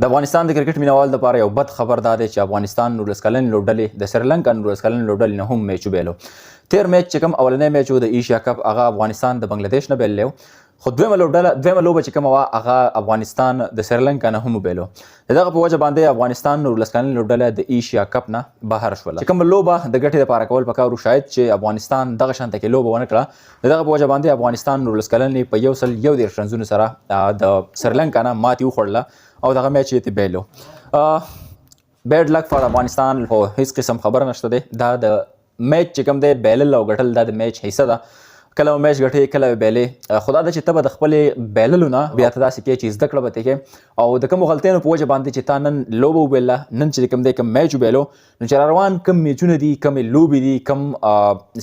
د افغانستان د کرکټ مینوال لپاره یو بد خبر دا دی چې افغانستان 19 کلن لوبډلې د سریلانکا 19 کلن لوبډلې نه هم میچ وبایلو. تیر میچ چې کوم اولنی میچ و د ایشیا کپ هغه افغانستان د بنگلادیش نه بایللی و، خو دویمه لوبه چې کومه وه هغه افغانستان د سریلانکا نه هم وبایلو. د دغه په وجه باندې افغانستان 19 کلن لوبډله د ایشیا کپ نه بهر شوله. چې کومه لوبه د ګټې لپاره کول پکار و، شاید چې افغانستان دغه شانته کې لوبه ونه کړه. د دغه په وجه باندې افغانستان 19 کلن په 101 رنزونو سره د سریلانکا نه ماتې وخوړله او دغه میچ یې بایلو. بیډ لک فار افغانستان، خو هیڅ قسم خبر نشته دی. دا د میچ چې کوم دی بایلل او ګټل دا د میچ حصه ده. کله میچ ګټې کله بایلې، خو دا ده چې ته به د خپلې بایللو نه بیا ته داسې کوې چې زده کړه به ترې کوې او د کومو غلطیانو په وجه باندې چې تا نن لوبه وبایله، نن چې کوم دی کوم میچ وبایلو، نو چې راروان کوم میچونه دي، کومې لوبې دي، کوم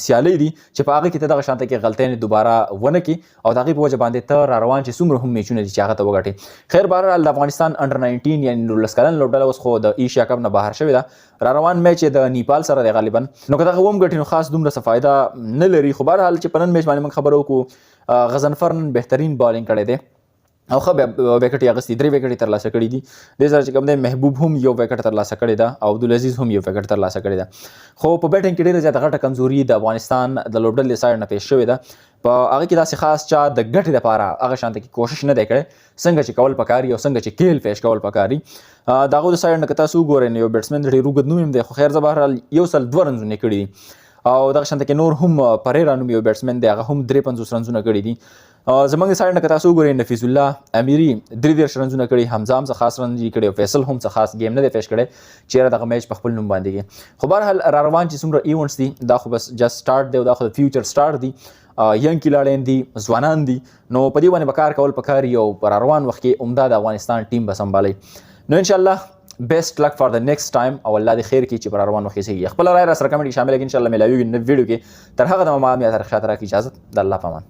سیالۍ دي چې په هغه کې ته دغه شانته کې غلطیانې دوباره ونه کړي او د هغې په وجه باندې ته راروان چې څومره هم میچونه دي چې هغه ته وګټې. خیر بهرحال د افغانستان انډر 19 یعنې 19 کلن لوبډله اوس خو د ایشیا کپ نه بهر شوې ده. راروان میچ یې د نیپال سره دی غالبا، نو که دغه وم ګټي نو خاص دومره څه فایده نه لري. خو بهرحال چې په نن میچ باندې موږ خبره وکړو، غضنفر نن بهترین بالینګ کړی دی او ښه وکټ یې اخیستي، 3 وکټ یې ترلاسه کړي دي. دې سره چې کوم دی محبوب هم یو وکټ ترلاسه کړی ده او عبدالعزیز هم یو وکټ ترلاسه کړی ده. خو په بیټینګ کې ډېره زیاته غټه کمزوري د افغانستان د لوبډلې سایډ نه پیش شوې ده. په هغه کې داسې خاص چا د ګټې لپاره هغه شانته کې کوشش نه دی کړی څنګه چې کول پکاري او څنګه چې کیل پیش کول پکاري. د هغو د سایډ نه که تاسو وګورئ نو یو بیټسمین ډېر اوږد نوم دی، خو خیر زه بهرحال 102 رنزونه یې کړي دي او دغه شانته کې نور هم پریرا نوم یو بیټسمین دی، هغه هم 53 رنزونه کړي دي. زموږ د سایډ نه که تاسو وګورئ نفیس الله امیري 33 رنزونه کړي، حمزه هم څه خاص رنز یې کړي او فیصل هم څه خاص گیم نه دی پیش کړی چیرې دغه میچ په خپل نوم باندې کې. خو بهرحال راروان چې څومره ایونټس دي دا خو بس جست سټارټ دی او دا خو د فیوچر سټارټ دی. ینګ کلاړین دي، ځوانان دي، نو په دې باندې به کار کول پکار او په راروان وخت کې عمده د افغانستان ټیم به سنبالوي. نو انشاءالله بیسټ لک فار د نیکسټ ټایم او الله دې خیر کړي چې په راروان وخت کې سیږي. خپله رایه را سره کمنټ کې شامله کړئ، انشاءالله میلاویږي نوې ویډیو کې. تر هغه دمه ما مې تر شاته راکړي اجازه. د الله په امان.